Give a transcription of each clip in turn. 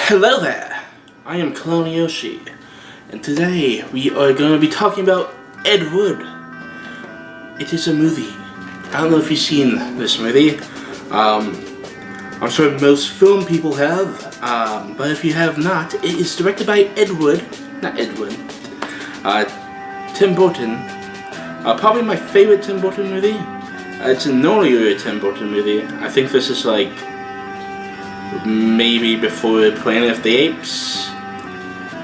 Hello there, I am CloneYoshi, and today we are going to be talking about Ed Wood. It is a movie. I don't know if you've seen this movie. I'm sure most film people have, but if you have not, it is directed by Tim Burton. Probably my favorite Tim Burton movie. It's an earlier Tim Burton movie. I think this is like maybe before Planet of the Apes.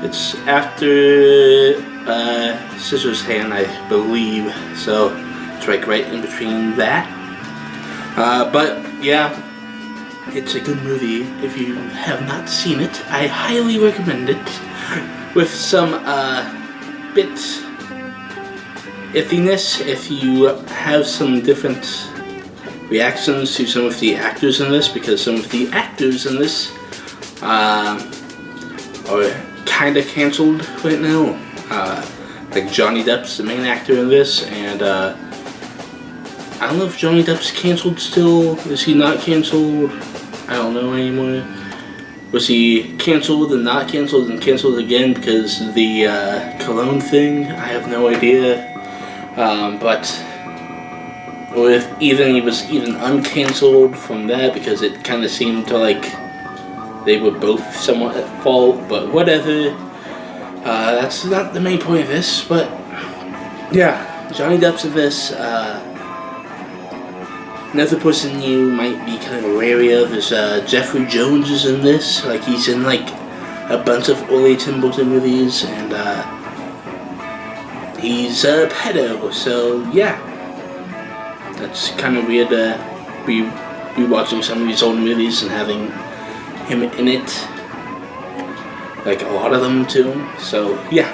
It's after Scissors Hand, I believe. So it's like right in between that. But yeah, it's a good movie. If you have not seen it, I highly recommend it. With some bit iffiness, if you have some different reactions to some of the actors in this, because some of the actors in this are kind of cancelled right now. Like Johnny Depp's the main actor in this, and I don't know if Johnny Depp's cancelled still. Is he not cancelled? I don't know anymore. Was he cancelled and not cancelled and cancelled again because of the Cologne thing? I have no idea. Or if he was even uncancelled from that, because it kind of seemed to like they were both somewhat at fault, but whatever. That's not the main point of this, but yeah, Johnny Depp's in this. Another person you might be kind of wary of is Jeffrey Jones is in this. Like, he's in like a bunch of early Tim Burton movies, and he's a pedo, so yeah. That's kind of weird to be watching some of these old movies and having him in it. Like, a lot of them too, so yeah.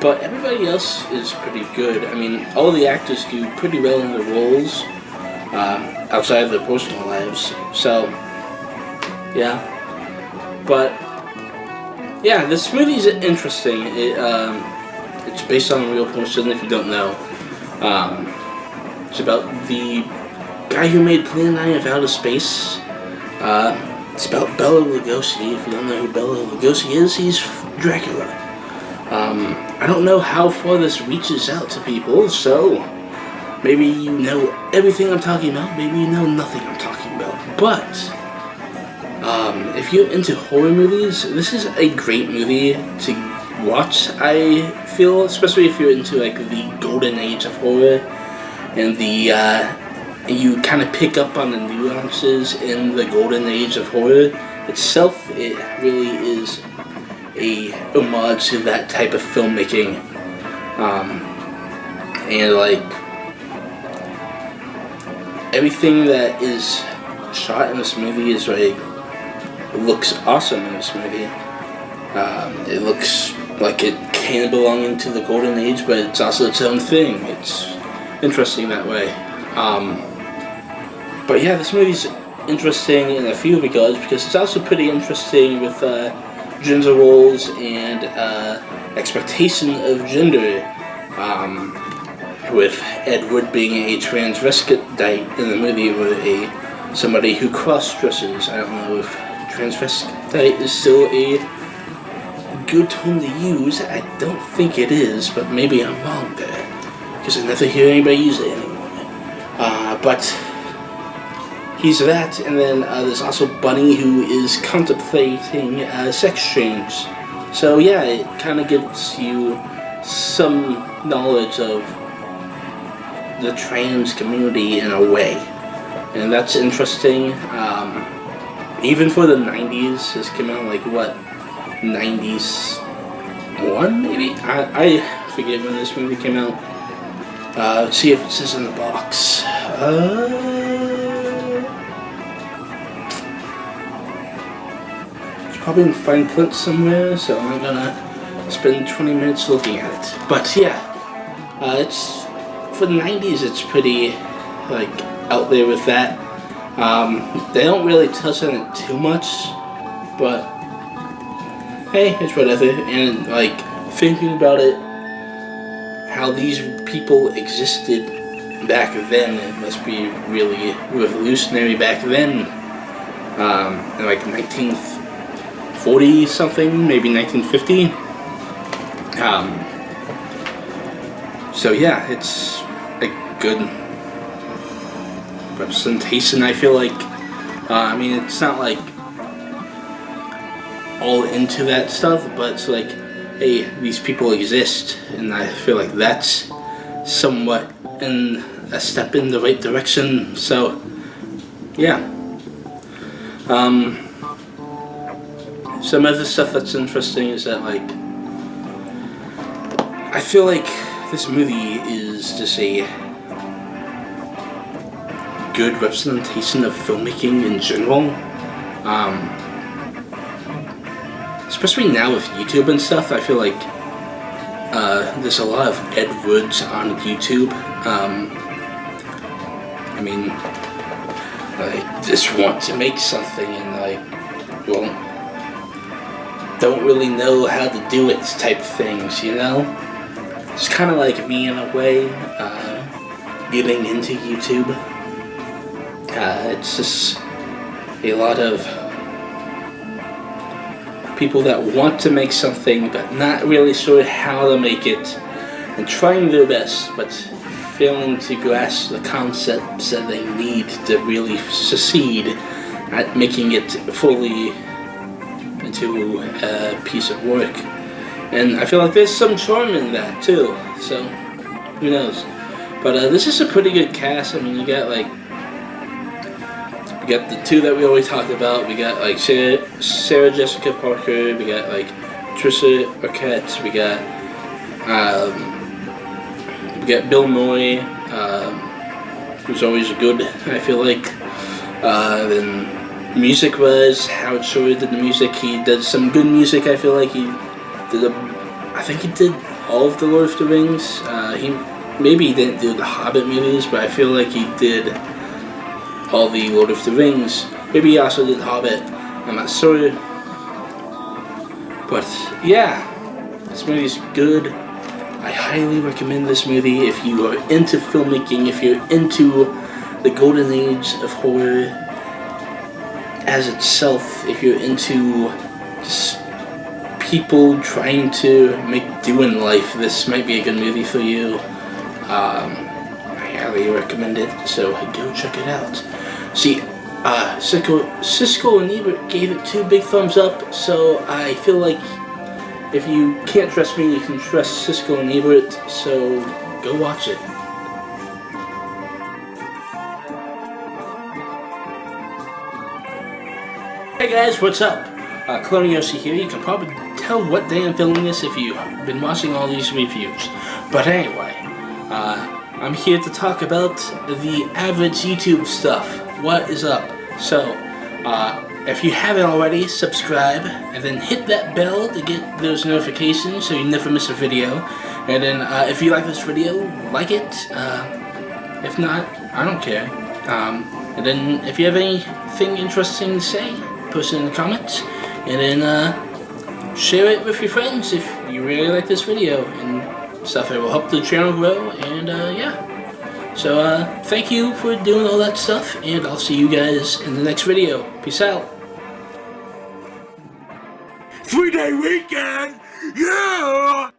But everybody else is pretty good. I mean, all the actors do pretty well in their roles, outside of their personal lives, so yeah. But yeah, this movie is interesting. It's based on a real person, if you don't know. It's about the guy who made Plan 9 of Outer Space. It's about Bela Lugosi. If you don't know who Bela Lugosi is, he's Dracula. I don't know how far this reaches out to people, so maybe you know everything I'm talking about, maybe you know nothing I'm talking about. But if you're into horror movies, this is a great movie to watch, I feel, especially if you're into like the golden age of horror, and you kind of pick up on the nuances in the golden age of horror itself. It really is a homage to that type of filmmaking, and like everything that is shot in this movie is like looks awesome in this movie. It looks like it can belong into the golden age, but it's also its own thing. It's interesting that way. But yeah, this movie's interesting in a few regards, because it's also pretty interesting with gender roles and expectation of gender, with Ed Wood being a transvestite in the movie, or somebody who cross-dresses. I don't know if transvestite is still a good term to use. I don't think it is, but maybe I'm wrong there, because I never hear anybody use it anymore. But he's that, and then there's also Bunny, who is contemplating sex change. So yeah, it kind of gives you some knowledge of the trans community in a way, and that's interesting. Even for the 90s, this came out like what, 91 maybe? I forget when this movie came out. Let's see if it says in the box. It's probably in fine print somewhere, so I'm not gonna spend 20 minutes looking at it. But yeah, it's for the 90s. It's pretty like out there with that. They don't really touch on it too much, but hey, it's whatever. And like thinking about it, how these people existed back then, it must be really revolutionary back then. in like 1940 something, maybe 1950. So yeah, it's a good representation, I feel like. I mean, it's not like all into that stuff, but it's like, hey, these people exist, and I feel like that's somewhat in a step in the right direction. So yeah. Some other stuff that's interesting is that, like, I feel like this movie is just a good representation of filmmaking in general. Especially now with YouTube and stuff, I feel like there's a lot of Ed Woods on YouTube. I mean, I just want to make something and well, don't really know how to do it type things, you know? It's kind of like me in a way, getting into YouTube. It's just a lot of people that want to make something but not really sure how to make it, and trying their best but failing to grasp the concepts that they need to really succeed at making it fully into a piece of work. And I feel like there's some charm in that too, so who knows. But this is a pretty good cast. I mean, you got we got the two that we always talked about. We got like Sarah Jessica Parker, we got like Trisha Arquette, we got Bill Murray, who's always good, I feel like. Then music-wise, Howard Shore did the music. He did some good music. I feel like he did I think he did all of the Lord of the Rings. Maybe he didn't do the Hobbit movies, but I feel like he did all the Lord of the Rings. Maybe he also did Hobbit. I'm not sure. But yeah, this movie's good. I highly recommend this movie if you are into filmmaking, if you're into the golden age of horror as itself, if you're into just people trying to make do in life, this might be a good movie for you. I highly recommend it, so go check it out. See, Siskel and Ebert gave it 2 big thumbs up, so I feel like if you can't trust me, you can trust Siskel and Ebert, so go watch it. Hey guys, what's up? CloneYoshi here. You can probably tell what day I'm filming this if you've been watching all these reviews. But anyway, I'm here to talk about the average YouTube stuff. What is up? So, if you haven't already, subscribe, and then hit that bell to get those notifications so you never miss a video. And then, if you like this video, like it. If not, I don't care. And then, if you have anything interesting to say, post it in the comments. And then, share it with your friends if you really like this video and stuff. It will help the channel grow, and yeah. So thank you for doing all that stuff, and I'll see you guys in the next video. Peace out. 3-day weekend, yeah!